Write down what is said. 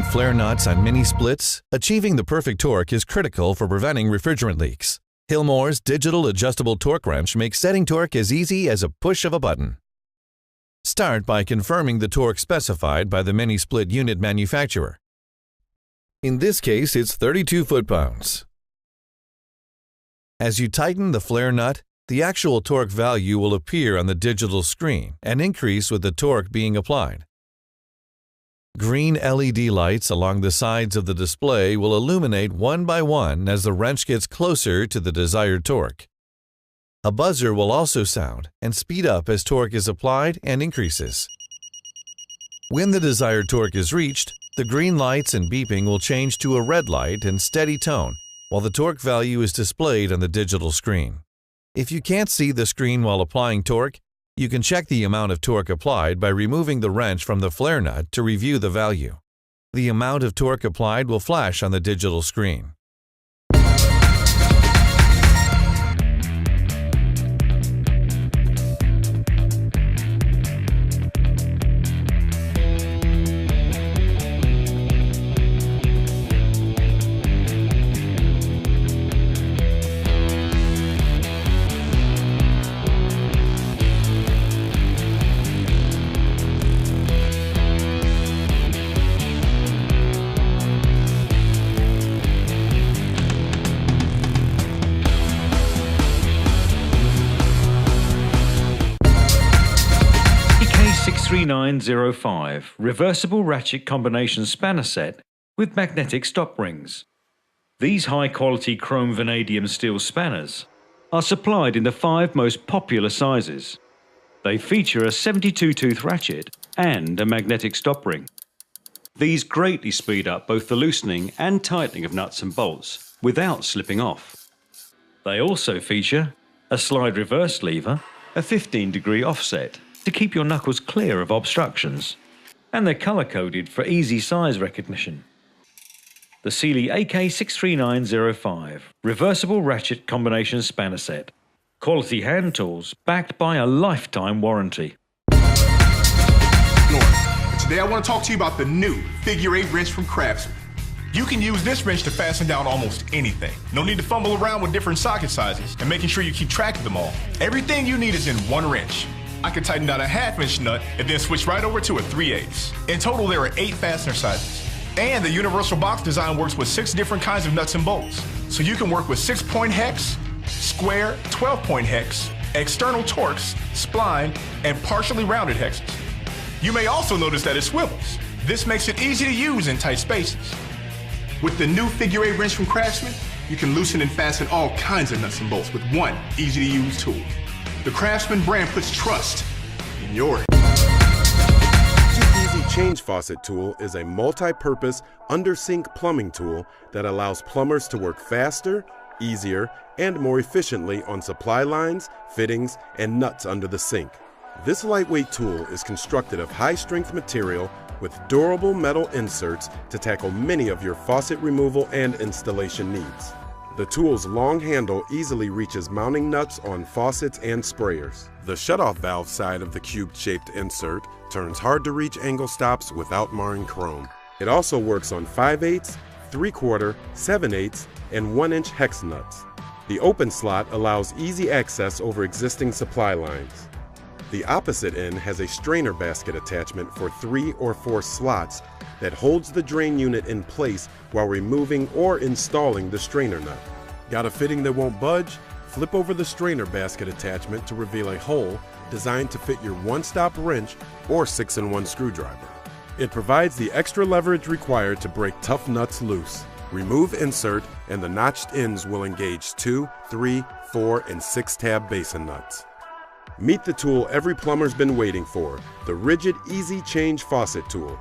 Flare nuts on mini splits, achieving the perfect torque is critical for preventing refrigerant leaks. Hilmor's digital adjustable torque wrench makes setting torque as easy as a push of a button. Start by confirming the torque specified by the mini split unit manufacturer. In this case, it's 32 foot-pounds. As you tighten the flare nut, the actual torque value will appear on the digital screen and increase with the torque being applied. Green LED lights along the sides of the display will illuminate one by one as the wrench gets closer to the desired torque. A buzzer will also sound and speed up as torque is applied and increases. When the desired torque is reached, the green lights and beeping will change to a red light and steady tone while the torque value is displayed on the digital screen. If you can't see the screen while applying torque, you can check the amount of torque applied by removing the wrench from the flare nut to review the value. The amount of torque applied will flash on the digital screen. EK63905 reversible ratchet combination spanner set with magnetic stop rings. These high-quality chrome vanadium steel spanners are supplied in the 5 most popular sizes. They feature a 72-tooth ratchet and a magnetic stop ring. These greatly speed up both the loosening and tightening of nuts and bolts without slipping off. They also feature a slide reverse lever, a 15-degree offset to keep your knuckles clear of obstructions, and they're color-coded for easy size recognition. The Sealy EK63905 reversible ratchet combination spanner set. Quality hand tools backed by a lifetime warranty. Today I want to talk to you about the new Figure 8 wrench from Craftsman. You can use this wrench to fasten down almost anything. No need to fumble around with different socket sizes and making sure you keep track of them all. Everything you need is in one wrench. I can tighten down a 1/2-inch nut and then switch right over to a 3/8. In total, there are 8 fastener sizes. And the universal box design works with 6 different kinds of nuts and bolts. So you can work with 6-point hex, square, 12-point hex, external Torx, spline, and partially rounded hexes. You may also notice that it swivels. This makes it easy to use in tight spaces. With the new Figure 8 wrench from Craftsman, you can loosen and fasten all kinds of nuts and bolts with one easy-to-use tool. The Craftsman brand puts trust in your Easy Change Faucet Tool is a multi-purpose under-sink plumbing tool that allows plumbers to work faster, easier, and more efficiently on supply lines, fittings, and nuts under the sink. This lightweight tool is constructed of high-strength material with durable metal inserts to tackle many of your faucet removal and installation needs. The tool's long handle easily reaches mounting nuts on faucets and sprayers. The shutoff valve side of the cube-shaped insert turns hard-to-reach angle stops without marring chrome. It also works on 5/8, 3/4, 7/8, and 1-inch hex nuts. The open slot allows easy access over existing supply lines. The opposite end has a strainer basket attachment for 3 or 4 slots that holds the drain unit in place while removing or installing the strainer nut. Got a fitting that won't budge? Flip over the strainer basket attachment to reveal a hole designed to fit your one-stop wrench or 6-in-1 screwdriver. It provides the extra leverage required to break tough nuts loose. Remove insert and the notched ends will engage 2, 3, 4, and 6-tab basin nuts. Meet the tool every plumber's been waiting for, the rigid Easy Change Faucet Tool,